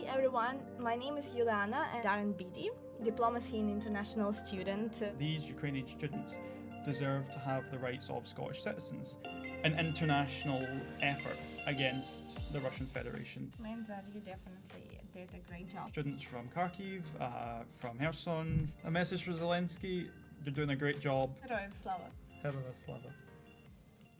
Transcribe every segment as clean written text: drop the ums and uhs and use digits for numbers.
everyone, my name is Yulianna and Darren Beattie, Diplomacy and International student. These Ukrainian students deserve to have the rights of Scottish citizens. An international effort against the Russian Federation. Means that you definitely did a great job. Students from Kharkiv, from Kherson, a message for Zelensky, you're doing a great job. Героям слава. Heroes slava.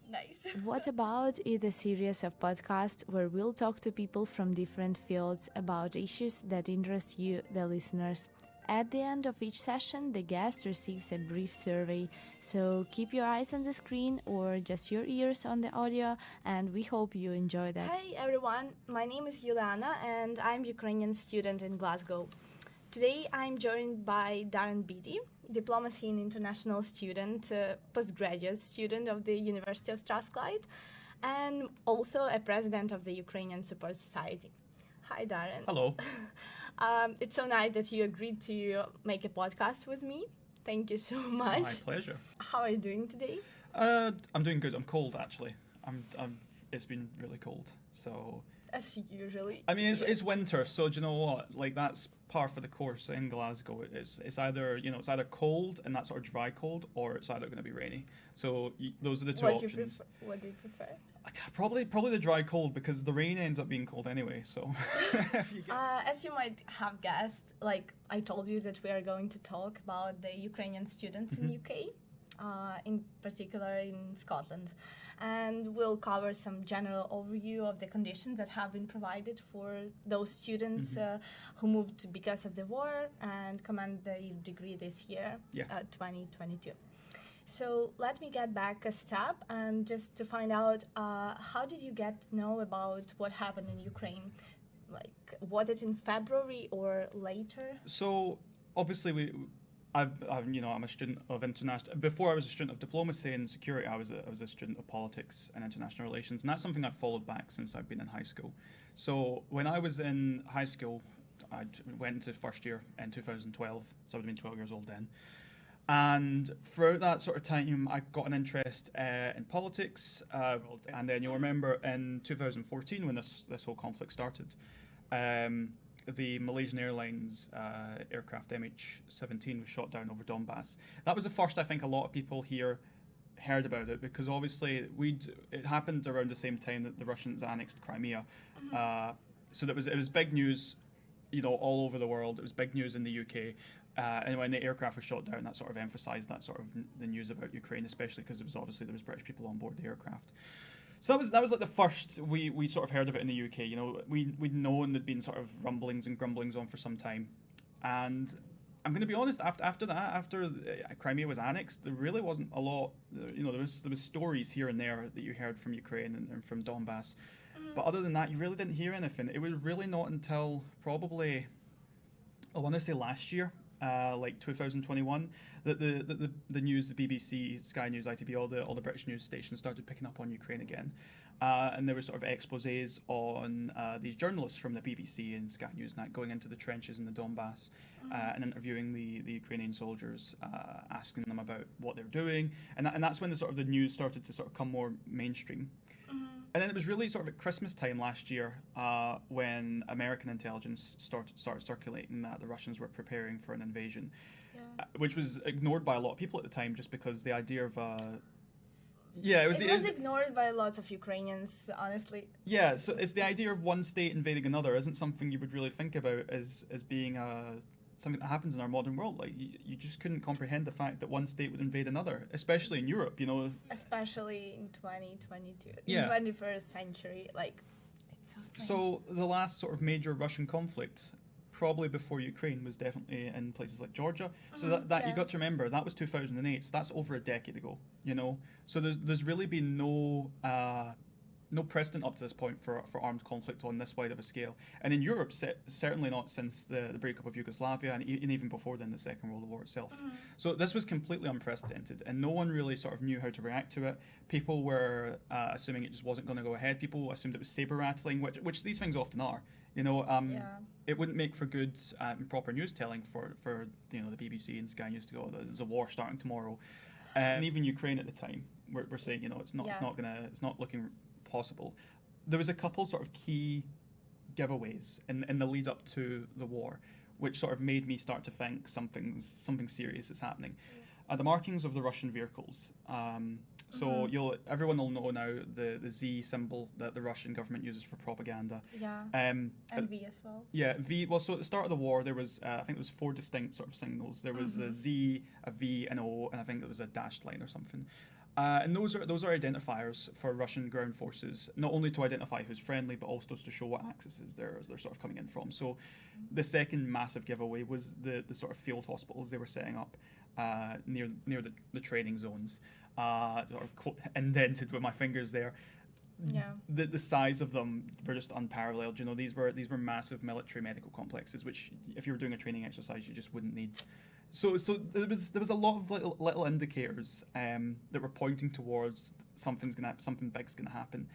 Nice. What About is a series of podcasts where we'll talk to people from different fields about issues that interest you, the listeners. At the end of each session, the guest receives a brief survey, so keep your eyes on the screen or just your ears on the audio, and we hope you enjoy that. Hi everyone, my name is Yulianna and I'm Ukrainian student in Glasgow. Today I'm joined by Darren Beattie, Diplomacy and International student, postgraduate student of the University of Strathclyde, and also a president of the Ukrainian Support Society. Hi Darren. Hello. It's so nice that you agreed to make a podcast with me. Thank you so much. My pleasure. How are you doing today? I'm doing good. I'm cold actually. It's been really cold, so. As usually. I mean, it's winter, so do you know what? Like that's par for the course in Glasgow. It's either cold and that sort of dry cold, or it's either going to be rainy. So those are the two options. What do you prefer? Probably the dry cold, because the rain ends up being cold anyway. So if you get... As you might have guessed, like I told you that we are going to talk about the Ukrainian students in UK, in particular in Scotland. And we'll cover some general overview of the conditions that have been provided for those students who moved because of the war and commend their degree this year, 2022. So let me get back a step and just to find out, how did you get to know about what happened in Ukraine? Like, was it in February or later? So obviously I'm a student of international. Before I was a student of diplomacy and security, I was a student of politics and international relations, and that's something I've followed back since I've been in high school. So when I was in high school, I went into first year in 2012, so I would have been 12 years old then. And throughout that sort of time, I got an interest in politics, and then you'll remember in 2014 when this whole conflict started. The Malaysian Airlines aircraft MH17 was shot down over Donbass. That was the first I think a lot of people here heard about it, because obviously it happened around the same time that the Russians annexed Crimea. So it was big news, all over the world. It was big news in the UK. And when the aircraft was shot down, that sort of emphasised that sort of the news about Ukraine, especially because there was British people on board the aircraft. So that was like the first we sort of heard of it in the UK. We'd known there'd been sort of rumblings and grumblings on for some time, and I'm going to be honest. After Crimea was annexed, there really wasn't a lot. There was stories here and there that you heard from Ukraine and from Donbass, but other than that, you really didn't hear anything. It was really not until probably, I want to say last year. Like 2021, that the news, the BBC, Sky News, ITV, all the British news stations started picking up on Ukraine again, and there were sort of exposés on these journalists from the BBC and Sky News and that going into the trenches in the Donbass and interviewing the Ukrainian soldiers, asking them about what they're doing, and that's when the news started to sort of come more mainstream. And then it was really sort of at Christmas time last year when American intelligence started circulating that the Russians were preparing for an invasion, which was ignored by a lot of people at the time, just because the idea of it was ignored by lots of Ukrainians, honestly. Yeah, so it's the idea of one state invading another isn't something you would really think about as being something that happens in our modern world. Like you just couldn't comprehend the fact that one state would invade another, especially in Europe. Especially in 2022, in 21st century. Like, it's so strange. So the last sort of major Russian conflict, probably before Ukraine, was definitely in places like Georgia. So that you got to remember, that was 2008. So that's over a decade ago. So there's really been no precedent up to this point for armed conflict on this wide of a scale. And in Europe, certainly not since the breakup of Yugoslavia, and even before then, the Second World War itself. So this was completely unprecedented, and no one really sort of knew how to react to it. People were assuming it just wasn't going to go ahead. People assumed it was saber rattling, which these things often are. It wouldn't make for good proper news telling for the BBC and Sky News to go, there's a war starting tomorrow. And even Ukraine at the time, we're saying, it's not looking possible. There was a couple sort of key giveaways in the lead up to the war, which sort of made me start to think something serious is happening. The markings of the Russian vehicles. So everyone will know now the Z symbol that the Russian government uses for propaganda. Yeah. And V as well. Yeah, V. Well, so at the start of the war, there was I think there was 4 distinct sort of signals. There was a Z, a V, an O, and I think there was a dashed line or something. And those are identifiers for Russian ground forces, not only to identify who's friendly, but also to show what axis they're sort of coming in from. So the second massive giveaway was the sort of field hospitals they were setting up near the training zones, sort of indented with my fingers there. Yeah. The size of them were just unparalleled. You know, these were massive military medical complexes, which if you were doing a training exercise, you just wouldn't need. So there was a lot of little indicators that were pointing towards something big's gonna happen,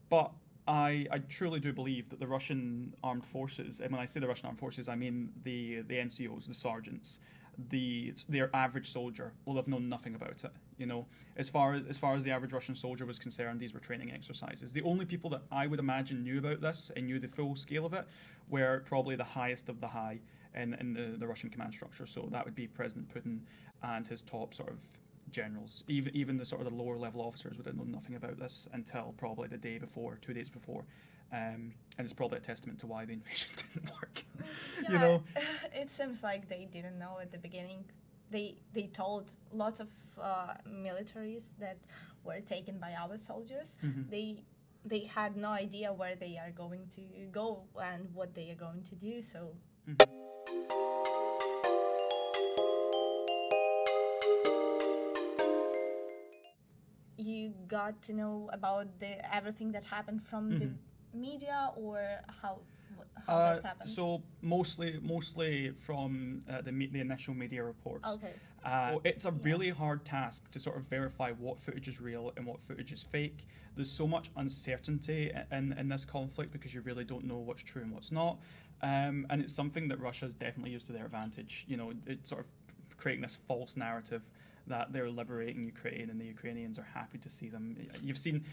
but I truly do believe that the Russian armed forces, and when I say the Russian armed forces, I mean the NCOs, the sergeants, their average soldier will have known nothing about it. You know, as far as the average Russian soldier was concerned, these were training exercises. The only people that I would imagine knew about this and knew the full scale of it were probably the highest of the high in the Russian command structure. So that would be President Putin and his top sort of generals. Even the sort of the lower level officers would have known nothing about this until probably the day before, 2 days before. And it's probably a testament to why the invasion didn't work. Yeah, you know, it seems like they didn't know at the beginning. They told lots of militaries that were taken by our soldiers. They had no idea where they are going to go and what they are going to do. So. You got to know about everything that happened from the media, or how that happened? So mostly from the initial media reports. Okay. It's a really hard task to sort of verify what footage is real and what footage is fake. There's so much uncertainty in this conflict because you really don't know what's true and what's not. And it's something that Russia's definitely used to their advantage. You know, it's sort of creating this false narrative that they're liberating Ukraine and the Ukrainians are happy to see them. You've seen,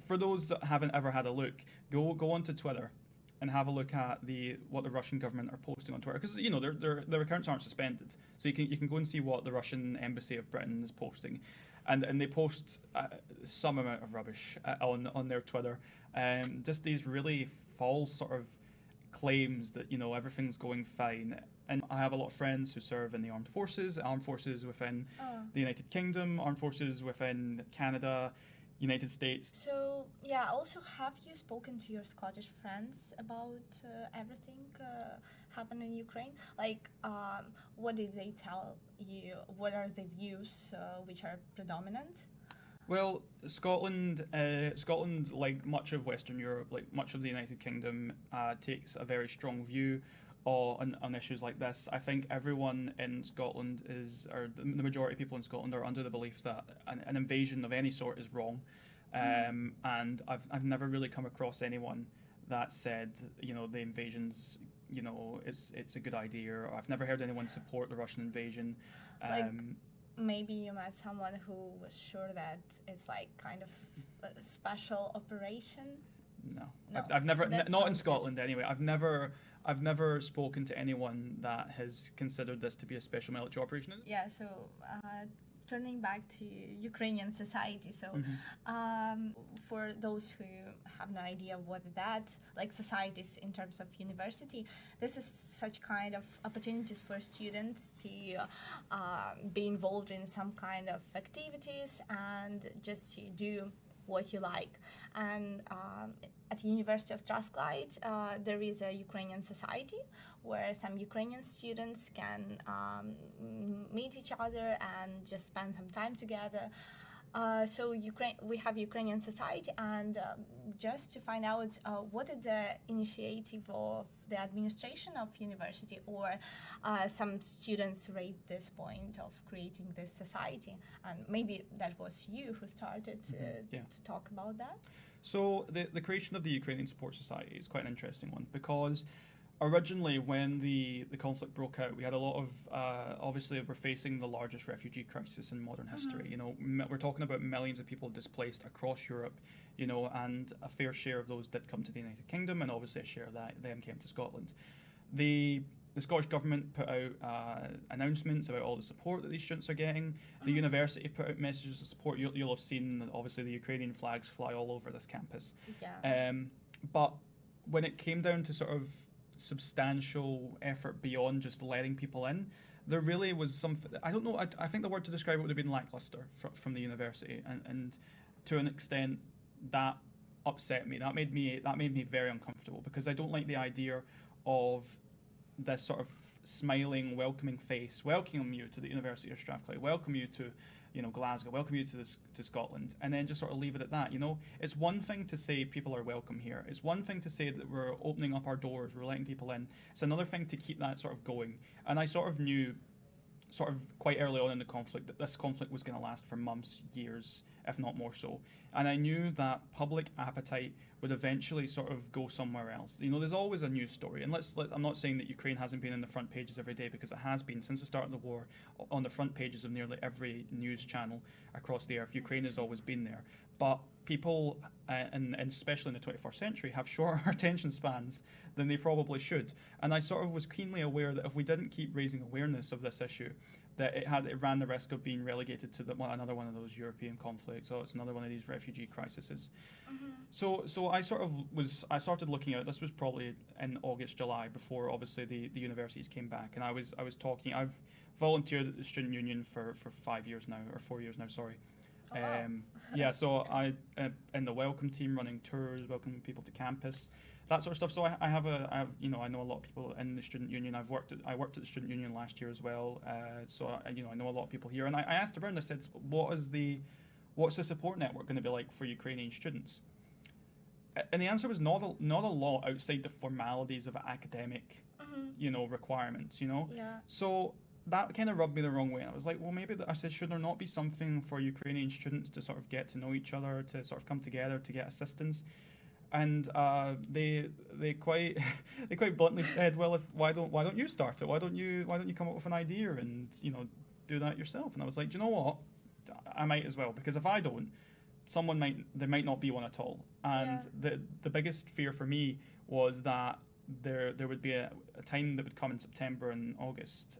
for those that haven't ever had a look, go onto Twitter and have a look at what the Russian government are posting on Twitter, because you know their accounts aren't suspended, so you can go and see what the Russian Embassy of Britain is posting, and they post some amount of rubbish on their Twitter, just these really false sort of claims that, you know, everything's going fine. And I have a lot of friends who serve in the armed forces within the United Kingdom, armed forces within Canada, United States. So, yeah, also, have you spoken to your Scottish friends about everything happening in Ukraine? Like, what did they tell you? What are the views which are predominant? Well, Scotland, like much of Western Europe, like much of the United Kingdom, takes a very strong view on issues like this. I think everyone in Scotland or the majority of people in Scotland are under the belief that an invasion of any sort is wrong. And I've never really come across anyone that said, you know, the invasion's, you know, it's a good idea, or I've never heard anyone support the Russian invasion. Maybe you met someone who was sure that it's like kind of a special operation. No. I've never, not in Scotland anyway. I've never spoken to anyone that has considered this to be a special military operation. Yeah. So turning back to Ukrainian society. So for those who have no idea what that, like societies in terms of university, this is such kind of opportunities for students to be involved in some kind of activities and just to do what you like. And at the University of Strathclyde, there is a Ukrainian society where some Ukrainian students can meet each other and just spend some time together. So we have Ukrainian society, and just to find out what is the initiative of the administration of university, or some students rate this point of creating this society, and maybe that was you who started to talk about that. So the creation of the Ukrainian Support Society is quite an interesting one, because originally, when the conflict broke out, we had a lot of, obviously, we're facing the largest refugee crisis in modern history. You know, we're talking about millions of people displaced across Europe, you know, and a fair share of those did come to the United Kingdom, and obviously a share of them came to Scotland. The Scottish Government put out announcements about all the support that these students are getting. The university put out messages of support. You'll have seen, obviously, the Ukrainian flags fly all over this campus. Yeah. But when it came down to sort of substantial effort beyond just letting people in, there really was something, I don't know, I think the word to describe it would have been lackluster from the university, and to an extent that upset me. That made me very uncomfortable, because I don't like the idea of this sort of smiling, welcoming face, welcoming you to the University of Strathclyde, welcome you to, you know, Glasgow, welcome you to Scotland, and then just sort of leave it at that. You know, it's one thing to say people are welcome here. It's one thing to say that we're opening up our doors, we're letting people in. It's another thing to keep that sort of going. And I sort of knew, sort of quite early on in the conflict, that this conflict was going to last for months, years, if not more so. And I knew that public appetite would eventually sort of go somewhere else. You know, there's always a news story, and I'm not saying that Ukraine hasn't been in the front pages every day, because it has been since the start of the war, on the front pages of nearly every news channel across the earth. Ukraine has always been there. But people, and especially in the 21st century, have shorter attention spans than they probably should. And I sort of was keenly aware that if we didn't keep raising awareness of this issue, that it ran the risk of being relegated to another one of those European conflicts. So it's another one of these refugee crises. So I started looking at it. This was probably in August, July, before obviously the universities came back, and I was talking. I've volunteered at the student union for 5 years now, or 4 years now. Sorry. Oh, wow. Yeah, so I in the welcome team, running tours, welcoming people to campus, that sort of stuff. So I have you know, I know a lot of people in the student union. I worked at the student union last year as well. So I know a lot of people here, and I asked around. I said, what's the support network going to be like for Ukrainian students? And the answer was not a lot outside the formalities of academic, you know, requirements. You know. Yeah. So that kind of rubbed me the wrong way. I was like, well, maybe I said, should there not be something for Ukrainian students to sort of get to know each other, to sort of come together to get assistance? And they quite bluntly said, well, why don't you start it? Why don't you come up with an idea and, you know, do that yourself? And I was like, do you know what? I might as well, because if I don't, there might not be one at all. And the biggest fear for me was that there would be a time that would come in September and August,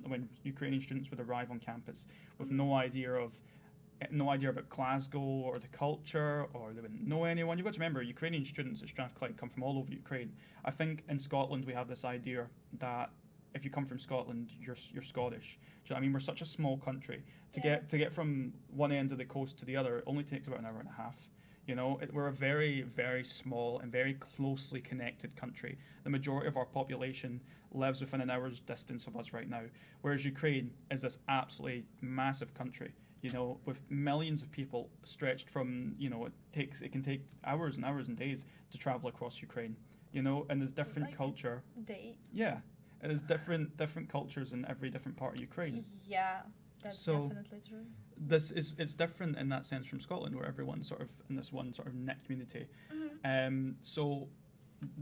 when Ukrainian students would arrive on campus with no idea about Glasgow or the culture, or they wouldn't know anyone. You've got to remember, Ukrainian students at Strathclyde come from all over Ukraine. I think in Scotland we have this idea that if you come from Scotland, you're Scottish. Do you know what I mean? We're such a small country. To get from one end of the coast to the other, it only takes about an hour and a half. You know, we're a very, very small and very closely connected country. The majority of our population lives within an hour's distance of us right now, whereas Ukraine is this absolutely massive country, you know, with millions of people stretched from, you know, it can take hours and hours and days to travel across Ukraine, you know, and there's different culture. Yeah, and there's different cultures in every different part of Ukraine. Yeah, that's definitely true. It's different in that sense from Scotland, where everyone's sort of in this one sort of knit community. So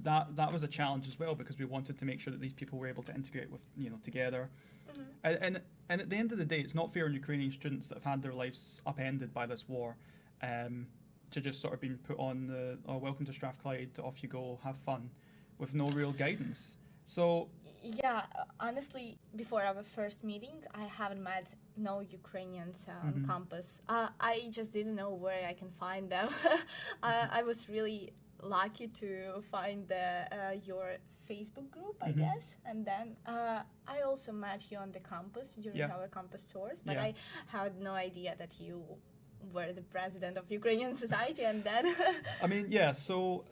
that was a challenge as well, because we wanted to make sure that these people were able to integrate with, you know, together. And at the end of the day, it's not fair on Ukrainian students that have had their lives upended by this war, to just sort of been put on the welcome to Strathclyde, off you go, have fun, with no real guidance. So yeah, honestly, before our first meeting, I haven't met no Ukrainians on campus. I just didn't know where I can find them. I was really lucky to find your Facebook group, I guess, and then I also met you on the campus during our campus tours, but I had no idea that you were the president of Ukrainian Society. And then I mean, so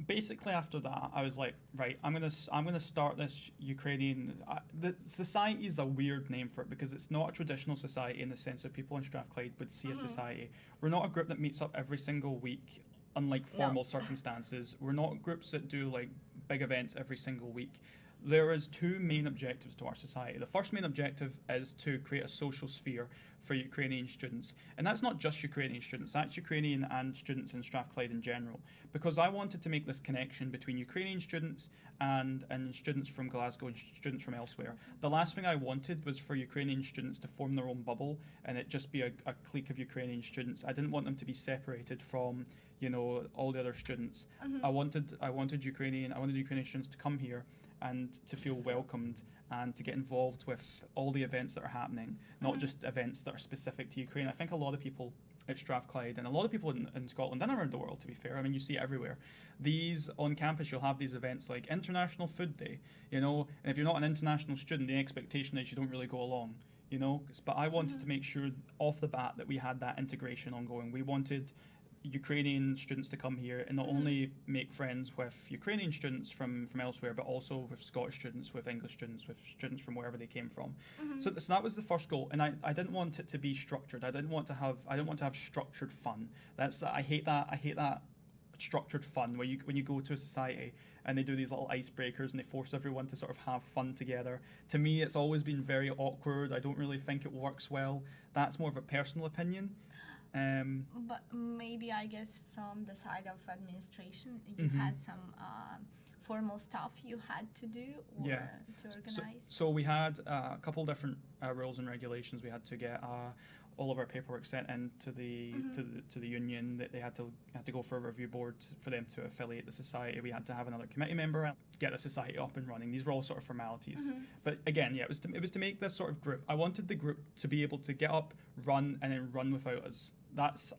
basically after that, I was like, right, I'm gonna start this Ukrainian. The society is a weird name for it, because it's not a traditional society in the sense that people in Strathclyde would see a society. We're not a group that meets up every single week, unlike formal circumstances. We're not groups that do like big events every single week. there is two main objectives to our society. The first main objective is to create a social sphere for Ukrainian students. And that's not just Ukrainian students, that's Ukrainian and students in Strathclyde in general. Because I wanted to make this connection between Ukrainian students and students from Glasgow and students from elsewhere. The last thing I wanted was for Ukrainian students to form their own bubble and it just be a clique of Ukrainian students. I didn't want them to be separated from, you know, all the other students. I wanted Ukrainian students to come here and to feel welcomed and to get involved with all the events that are happening, not just events that are specific to Ukraine. I think a lot of people at Strathclyde and a lot of people in Scotland and around the world, to be fair, I mean, you see it everywhere. These, on campus, you'll have these events like International Food Day, you know, and if you're not an international student, the expectation is you don't really go along, you know. But I wanted to make sure off the bat that we had that integration ongoing. We wanted Ukrainian students to come here and not only make friends with Ukrainian students from elsewhere, but also with Scottish students, with English students, with students from wherever they came from. So that was the first goal, and I didn't want it to be structured. I didn't want to have structured fun. I hate that structured fun where when you go to a society and they do these little icebreakers and they force everyone to sort of have fun together. To me, it's always been very awkward. I don't really think it works well. That's more of a personal opinion. But maybe, I guess, from the side of administration, you had some formal stuff you had to do or to organize? So we had a couple different rules and regulations. We had to get all of our paperwork sent in to the union. That they had to go for a review board for them to affiliate the society. We had to have another committee member get the society up and running. These were all sort of formalities. But again, it was to make this sort of group. I wanted the group to be able to get up, run, and then run without us.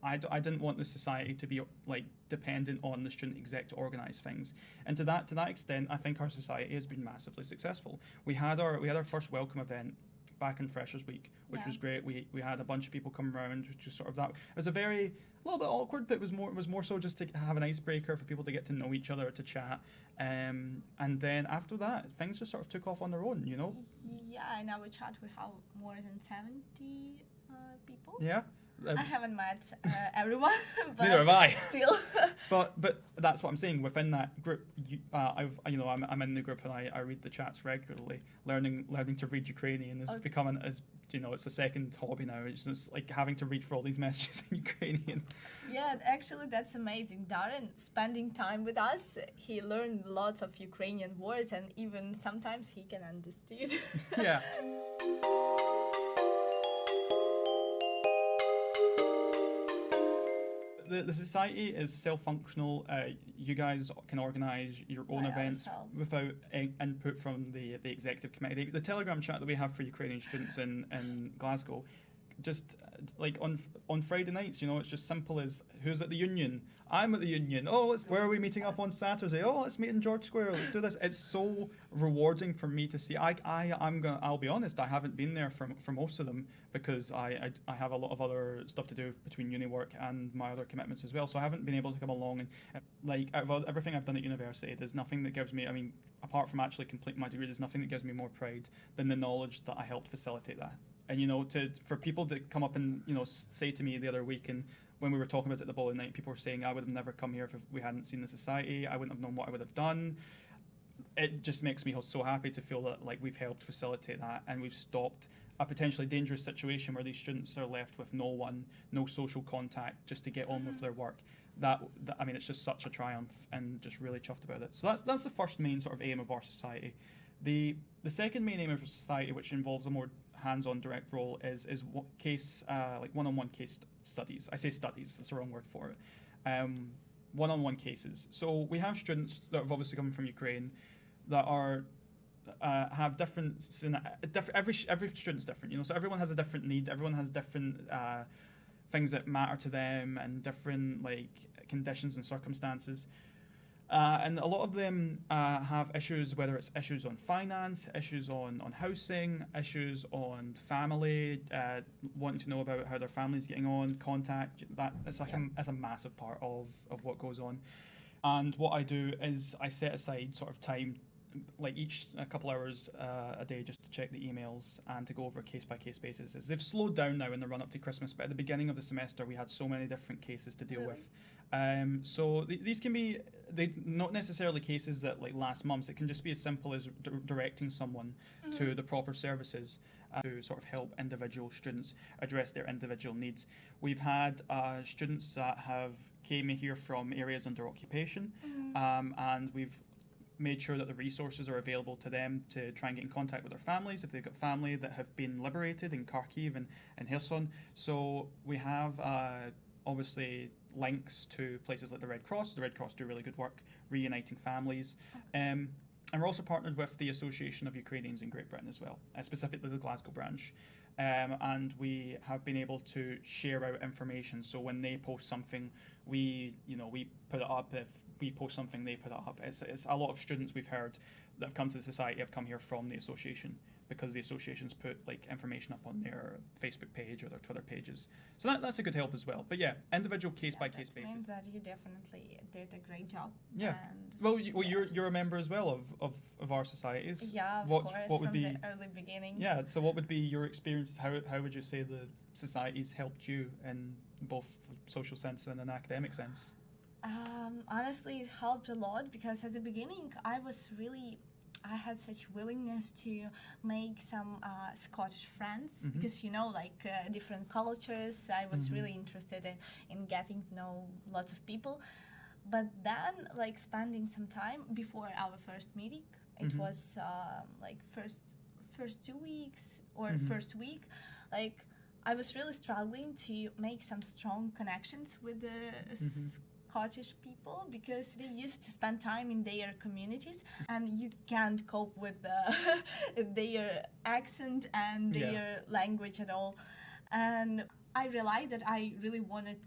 I didn't want the society to be like dependent on the student exec to organise things, and to that extent, I think our society has been massively successful. We had our first welcome event back in Freshers Week, which was great. We had a bunch of people come around, which was sort of that. It was a little bit awkward, but it was more so just to have an icebreaker for people to get to know each other, to chat, and then after that, things just sort of took off on their own, you know. Yeah, in our chat we have more than 70 people. Yeah. I haven't met everyone, but neither have I. Still. but that's what I'm saying. Within that group, I'm in the group and I read the chats regularly. Learning to read Ukrainian is becoming, as you know, it's a second hobby now. It's just like having to read for all these messages in Ukrainian. Yeah, actually, that's amazing. Darren spending time with us, he learned lots of Ukrainian words, and even sometimes he can understand. Yeah. The society is self-functional. You guys can organise your own events without input from the executive committee. The Telegram chat that we have for Ukrainian students in Glasgow, just like on Friday nights, you know, it's just simple as who's at the union. I'm at the union. Oh, where are we meeting up on Saturday? Oh, let's meet in George Square. Let's do this. It's so rewarding for me to see. I'll be honest. I haven't been there for most of them because I have a lot of other stuff to do between uni work and my other commitments as well. So I haven't been able to come along and like out of everything I've done at university, there's nothing that gives me. I mean, apart from actually completing my degree, there's nothing that gives me more pride than the knowledge that I helped facilitate that. And you know, for people to come up and say to me the other week, and when we were talking about it at the bowling night, people were saying I would have never come here if we hadn't seen the society. I wouldn't have known what I would have done. It just makes me so happy to feel that like we've helped facilitate that, and we've stopped a potentially dangerous situation where these students are left with no social contact, just to get on with their work. That I mean, it's just such a triumph, and just really chuffed about it. So that's the first main sort of aim of our society. The second main aim of our society, which involves a more hands-on direct role, is one-on-one case studies. I say studies, that's the wrong word for it. One-on-one cases. So we have students that have obviously come from Ukraine that are have different every student's different, you know, so everyone has a different need, everyone has different things that matter to them and different like conditions and circumstances. And a lot of them have issues, whether it's issues on finance, issues on housing, issues on family, wanting to know about how their family's getting on, contact. It's a massive part of what goes on. And what I do is I set aside sort of time, like a couple hours a day, just to check the emails and to go over a case-by-case basis. They've slowed down now in the run-up to Christmas, but at the beginning of the semester we had so many different cases to deal with. So these can be they not necessarily cases that like last months. It can just be as simple as directing someone to the proper services to sort of help individual students address their individual needs. We've had students that have came here from areas under occupation, and we've made sure that the resources are available to them to try and get in contact with their families if they've got family that have been liberated in Kharkiv and Kherson. So we have obviously links to places like the Red Cross. The Red Cross do really good work reuniting families. And we're also partnered with the Association of Ukrainians in Great Britain as well, specifically the Glasgow branch. And we have been able to share out information. So when they post something, we put it up. If we post something, they put it up. It's a lot of students we've heard that have come to the society have come here from the association, because the associations put like information up on their Facebook page or their Twitter pages. So that's a good help as well. But yeah, individual case by case basis. Means that you definitely did a great job. Yeah. And you're a member as well of our societies. Yeah, of what course, would from be the early beginning. Yeah. So what would be your experience? How would you say the societies helped you in both social sense and an academic sense? Honestly, it helped a lot, because at the beginning I had such willingness to make some Scottish friends, because different cultures. I was really interested in getting to know lots of people. But then, like, spending some time before our first meeting, it was first 2 weeks or first week, like I was really struggling to make some strong connections with the Scottish people, because they used to spend time in their communities, and you can't cope with their accent and their language at all. And I realized that I really wanted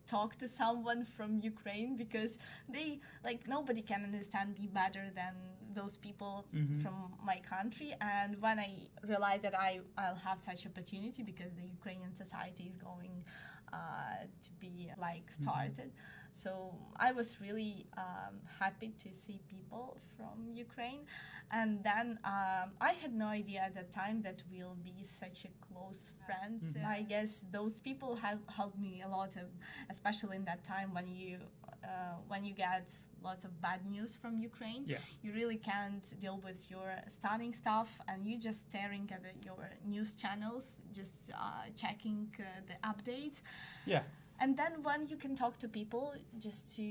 talk to someone from Ukraine, because they nobody can understand me better than those people from my country. And when I realized that I'll have such opportunity, because the Ukrainian society is going to be started. So I was really happy to see people from Ukraine. And then I had no idea at that time that we'll be such a close friends. I guess those people have helped me a lot, especially in that time when you get lots of bad news from Ukraine. You really can't deal with your studying stuff, and you just staring at your news channels, just checking the updates. And then when you can talk to people, just to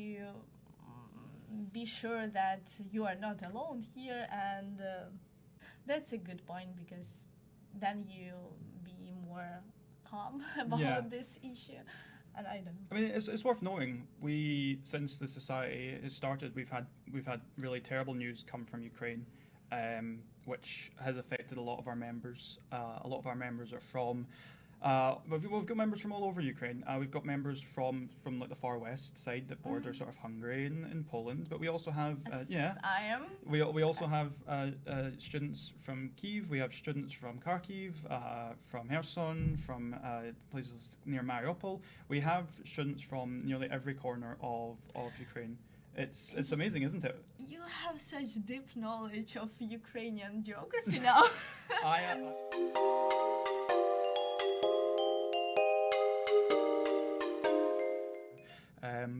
be sure that you are not alone here, and that's a good point, because then you'll be more calm about this issue. And I don't know. I mean, it's worth noting, since the society has started, we've had really terrible news come from Ukraine, which has affected a lot of our members. A lot of our members are from. We've got members from all over Ukraine. We've got members from like the far west side that border sort of Hungary and Poland, but we also have I am. We also have students from Kyiv. We have students from Kharkiv, from Kherson, from places near Mariupol. We have students from nearly every corner of Ukraine. It's amazing, isn't it? You have such deep knowledge of Ukrainian geography now. I am.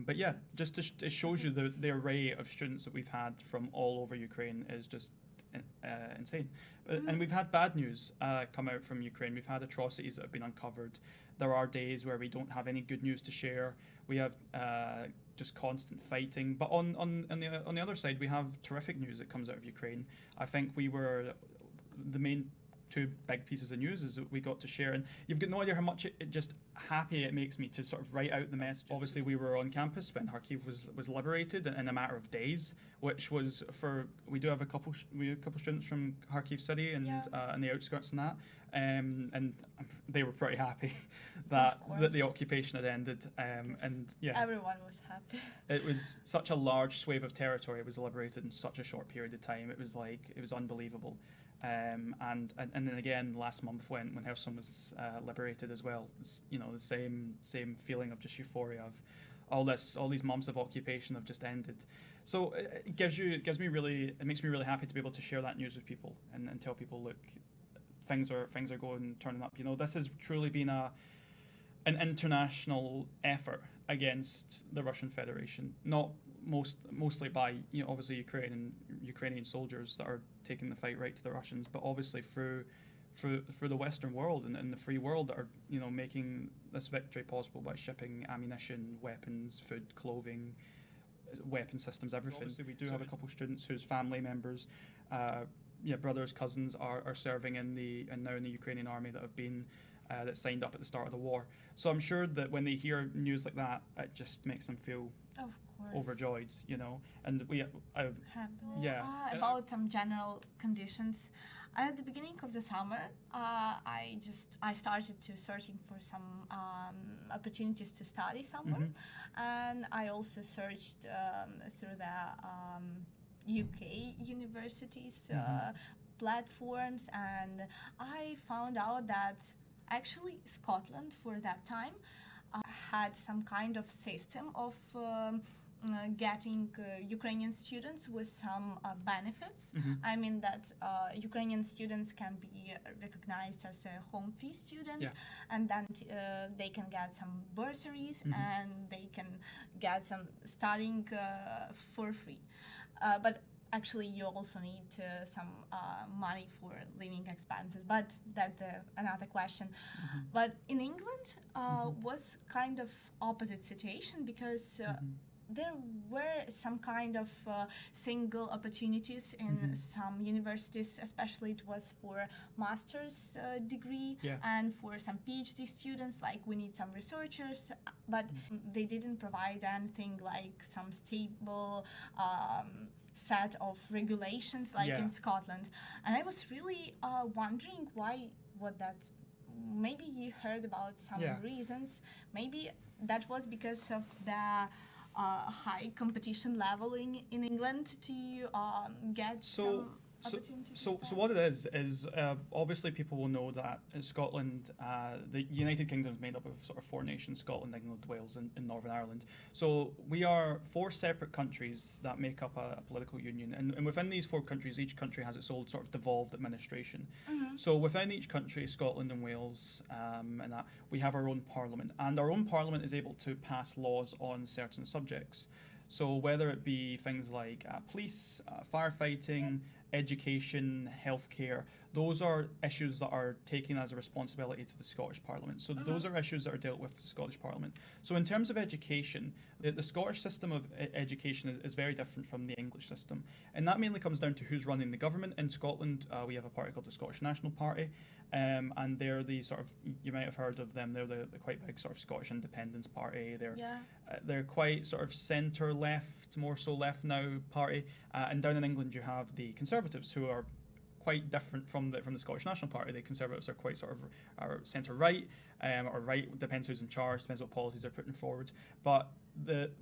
But yeah, just it shows you the array of students that we've had from all over Ukraine is just insane. And we've had bad news come out from Ukraine. We've had atrocities that have been uncovered. There are days where we don't have any good news to share. We have just constant fighting. But on the other side, we have terrific news that comes out of Ukraine. I think we were the main two big pieces of news is that we got to share, and you've got no idea how much it just happy it makes me to sort of write out the message. Obviously, we were on campus when Kharkiv was liberated in a matter of days, which was we do have a couple students from Kharkiv city and the outskirts and that, and they were pretty happy that the occupation had ended, and everyone was happy. It was such a large swathe of territory was liberated in such a short period of time. It was unbelievable. And then again last month when Kherson was liberated as well, it's, the same feeling of just euphoria of all these months of occupation have just ended. So it makes me really happy to be able to share that news with people and tell people, look, things are turning up. This has truly been an international effort against the Russian Federation, not mostly by obviously Ukrainian soldiers that are taking the fight right to the Russians, but obviously through the Western world and the free world that are making this victory possible by shipping ammunition, weapons, food, clothing, weapon systems, everything. Obviously, we do have a couple of students whose family members, brothers, cousins are serving now in the Ukrainian army that have been that signed up at the start of the war. So I'm sure that when they hear news like that, it just makes them feel overjoyed, And about some general conditions. At the beginning of the summer, I started to searching for some opportunities to study somewhere, and I also searched through the UK universities platforms, and I found out that actually Scotland for that time had some kind of system of getting Ukrainian students with some benefits. I mean that Ukrainian students can be recognized as a home fee student, and then they can get some bursaries and they can get some studying for free. But actually, you also need some money for living expenses, but that's another question. But in England, was kind of opposite situation because there were some kind of single opportunities in some universities, especially it was for master's degree and for some PhD students, like we need some researchers, but they didn't provide anything like some stable set of regulations like in Scotland. And I was really wondering maybe you heard about some reasons. Maybe that was because of the high competition level in England to get some opportunities. So what it is obviously people will know that in Scotland, the United Kingdom is made up of sort of four nations: Scotland, England, Wales, and Northern Ireland. So we are four separate countries that make up a political union, and within these four countries, each country has its own sort of devolved administration. So within each country, Scotland and Wales, and that, we have our own parliament, and our own parliament is able to pass laws on certain subjects. So whether it be things like police, firefighting, education, healthcare, those are issues that are taken as a responsibility to the Scottish Parliament. So those are issues that are dealt with the Scottish Parliament. So in terms of education, the Scottish system of education is very different from the English system. And that mainly comes down to who's running the government. In Scotland, we have a party called the Scottish National Party. And they're the sort of, you might have heard of them, they're the quite big sort of Scottish Independence Party. They're quite sort of centre-left, more so left now party. And down in England you have the Conservatives, who are quite different from the Scottish National Party. The Conservatives are quite sort of centre-right, or right, depends who's in charge, depends what policies they're putting forward. But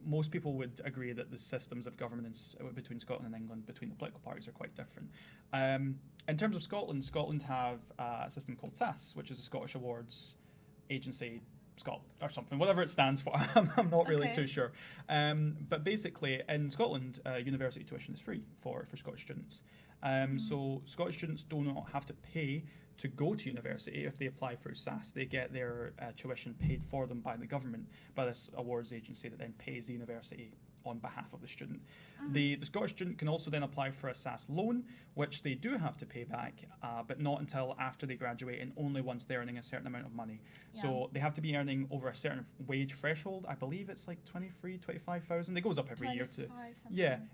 most people would agree that the systems of governance between Scotland and England, between the political parties, are quite different. In terms of Scotland have a system called SAS, which is the Scottish Awards Agency Scotland or something, whatever it stands for. I'm not really too sure. But basically, in Scotland, university tuition is free for Scottish students. So Scottish students do not have to pay to go to university if they apply through SAS. They get their tuition paid for them by the government, by this awards agency that then pays the university on behalf of the student. The Scottish student can also then apply for a SAS loan, which they do have to pay back, but not until after they graduate and only once they're earning a certain amount of money. So they have to be earning over a certain wage threshold. I believe it's like 25,000. It goes up every year to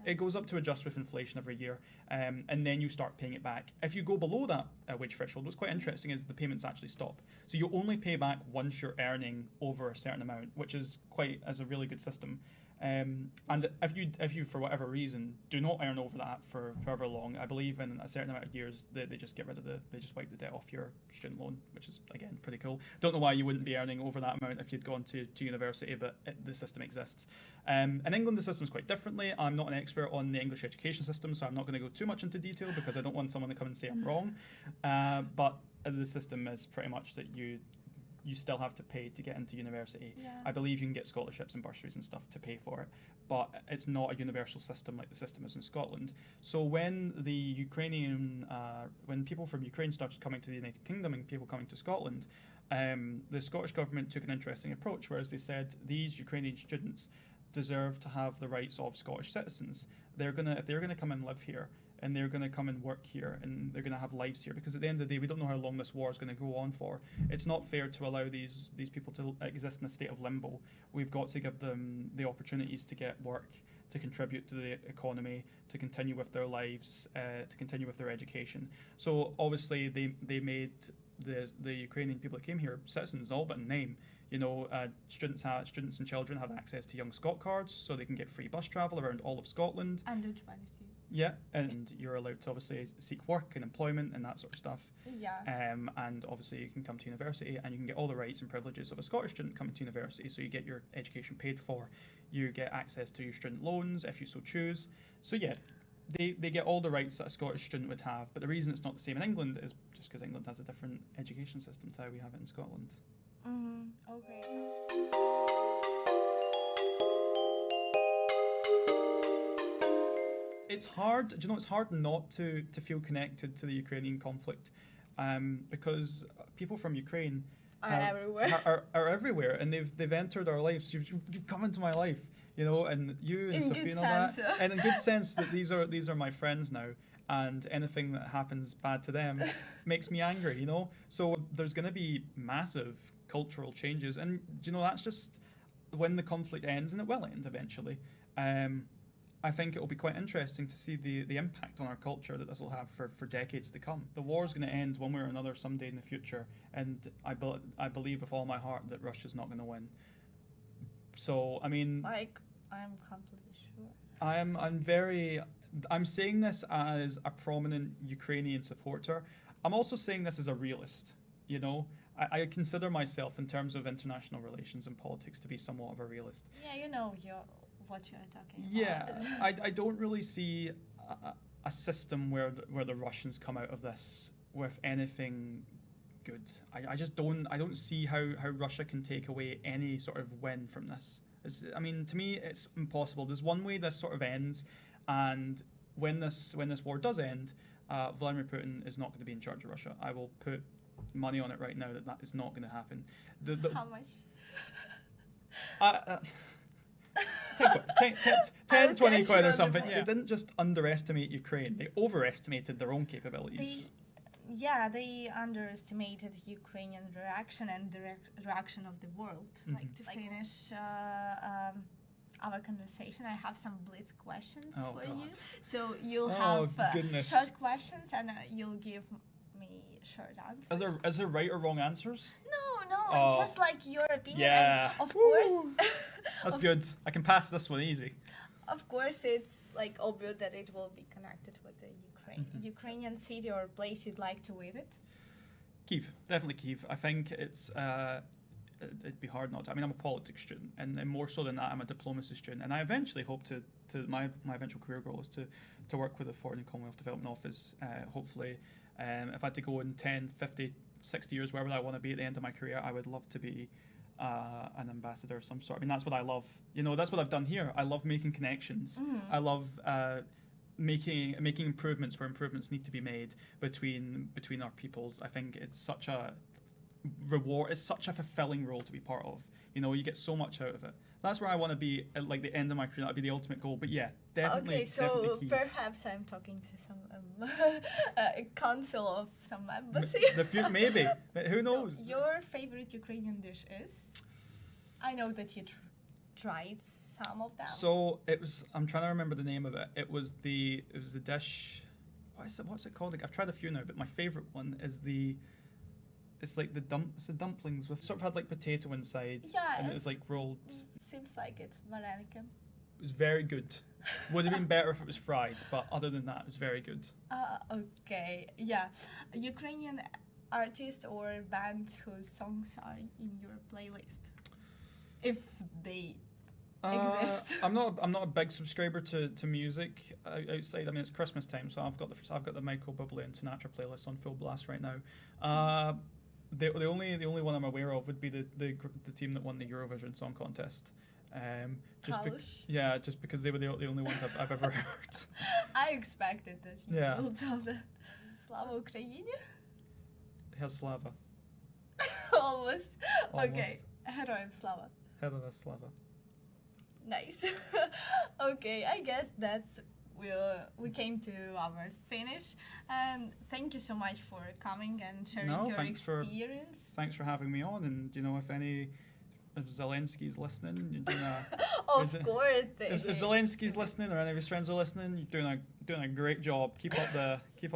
it goes up to adjust with inflation every year, and then you start paying it back. If you go below that wage threshold, what's quite interesting is the payments actually stop. So you only pay back once you're earning over a certain amount, which is a really good system. And if you for whatever reason do not earn over that for however long, I believe in a certain amount of years they just get rid of they just wipe the debt off your student loan, which is again pretty cool. Don't know why you wouldn't be earning over that amount if you'd gone to university, but the system exists. In England the system's quite differently. I'm not an expert on the English education system, so I'm not going to go too much into detail because I don't want someone to come and say I'm wrong. But the system is pretty much that you still have to pay to get into university. I believe you can get scholarships and bursaries and stuff to pay for it, but it's not a universal system like the system is in Scotland. So when when people from Ukraine started coming to the United Kingdom and people coming to Scotland, the Scottish government took an interesting approach, whereas they said these Ukrainian students deserve to have the rights of Scottish citizens. If they're gonna come and live here, and they're going to come and work here, and they're going to have lives here, because at the end of the day, we don't know how long this war is going to go on for. It's not fair to allow these people to exist in a state of limbo. We've got to give them the opportunities to get work, to contribute to the economy, to continue with their lives, to continue with their education. So obviously they made the Ukrainian people that came here citizens all but in name. You know, students and children have access to Young Scot cards, so they can get free bus travel around all of Scotland. Under 22. Yeah, and you're allowed to obviously seek work and employment and that sort of stuff. Yeah. And obviously you can come to university and you can get all the rights and privileges of a Scottish student coming to university. So you get your education paid for, you get access to your student loans if you so choose. So yeah, they get all the rights that a Scottish student would have. But the reason it's not the same in England is just because England has a different education system to how we have it in Scotland. Okay. It's hard. Do you know? It's hard not to feel connected to the Ukrainian conflict, because people from Ukraine Are everywhere. Are everywhere, and they've entered our lives. You've come into my life, you know, and you and In Sophie good and all that, sense. and in good sense that these are my friends now, and anything that happens bad to them makes me angry, you know. So there's going to be massive cultural changes, and you know that's just when the conflict ends, and it will end eventually. I think it will be quite interesting to see the impact on our culture that this will have for decades to come. The war is going to end one way or another someday in the future, and I believe with all my heart that Russia's not going to win. So, I mean... Like, I'm completely sure. I'm saying this as a prominent Ukrainian supporter. I'm also saying this as a realist, you know? I consider myself, in terms of international relations and politics, to be somewhat of a realist. Yeah, you know what you're talking about. Yeah, I don't really see a system where the Russians come out of this with anything good. I just don't see how Russia can take away any sort of win from this. I mean, to me, it's impossible. There's one way this sort of ends, and when this war does end, Vladimir Putin is not going to be in charge of Russia. I will put money on it right now that is not going to happen. How much? 10 20 quid sure, or something. yeah. They didn't just underestimate Ukraine, they overestimated their own capabilities. They underestimated Ukrainian reaction and the reaction of the world. Like, to finish our conversation, I have some blitz questions for you. So you'll have short questions, and you'll give me short answers. Is there right or wrong answers? No, it's just like your opinion. Yeah. And of course, that's good. I can pass this one easy. Of course, it's like obvious that it will be connected with the Ukrainian city or place you'd like to visit. Kyiv, definitely Kyiv. I think it'd be hard not to. I mean, I'm a politics student, and more so than that, I'm a diplomacy student, and I eventually hope to my eventual career goal is to work with the Foreign and Commonwealth Development Office. Hopefully, if I had to go in 10, 50, 60 years, wherever I want to be at the end of my career, I would love to be an ambassador of some sort. I mean, that's what I love. You know, that's what I've done here. I love making connections. I love making improvements where improvements need to be made between our peoples. I think it's such a reward. It's such a fulfilling role to be part of. You know, you get so much out of it. That's where I want to be at, like, the end of my career. That'd be the ultimate goal. But yeah, definitely. Okay, so definitely perhaps I'm talking to some council of some embassy. Maybe. Who knows? So your favorite Ukrainian dish is? I know that you tried some of them. So it was. I'm trying to remember the name of it. It was the dish. What's it called? I've tried a few now, but my favorite one is the. It's like the dumplings with sort of had like potato inside, and it was like rolled. Seems like it's vareniki. It was very good. Would have been better if it was fried, but other than that, it was very good. Okay, yeah. Ukrainian artist or band whose songs are in your playlist, if they exist. I'm not a big subscriber to music outside. I mean, it's Christmas time, so I've got the Michael Bublé and Sinatra playlist on full blast right now. The only one I'm aware of would be the team that won the Eurovision Song Contest. Just because they were the only ones I've ever heard. I expected that you will tell that. Slava Ukraini? Slava. Almost. Okay. Heroям Slava. Heroям Slava. Nice. Okay, I guess we came to our finish, and thank you so much for coming and sharing your experience. Thanks for having me on, and if Zelensky's listening, you're doing a Of course. if Zelensky's listening, or any of his friends are listening, you're doing a great job. Keep up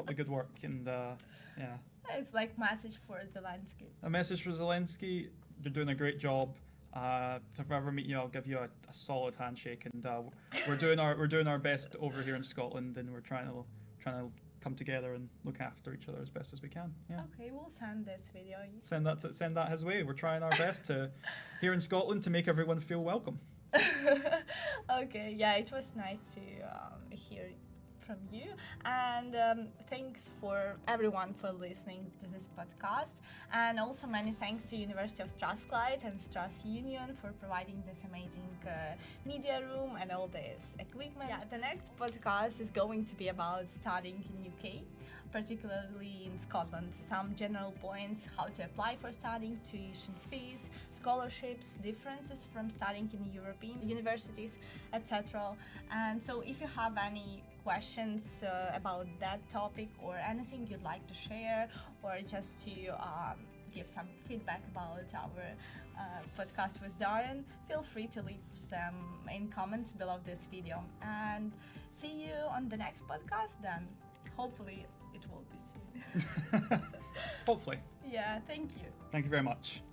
the good work, and yeah. It's like message for Zelensky. A message for Zelensky: you're doing a great job. If I ever meet you, I'll give you a solid handshake, and we're doing our best over here in Scotland, and we're trying to come together and look after each other as best as we can. Yeah. Okay, we'll send this video. Send that his way. We're trying our best to here in Scotland to make everyone feel welcome. Okay, yeah, it was nice to hear from you, and thanks for everyone for listening to this podcast, and also many thanks to University of Strathclyde and Strath Union for providing this amazing media room and all this equipment. Yeah, the next podcast is going to be about studying in UK, particularly in Scotland. Some general points: how to apply for studying, tuition fees, scholarships, differences from studying in European universities, etc. And so if you have any questions about that topic, or anything you'd like to share, or just to give some feedback about our podcast with Darren, feel free to leave them in comments below this video. And see you on the next podcast then. Hopefully it will be soon. Hopefully. Yeah, thank you. Thank you very much.